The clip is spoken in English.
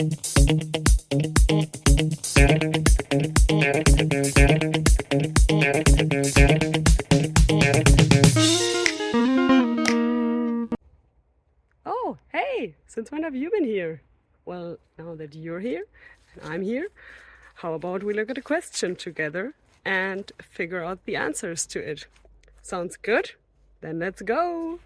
Oh, hey! Since when have you been here? Well, now that you're here and I'm here, how about we look at a question together and figure out the answers to it? Sounds good? Then let's go!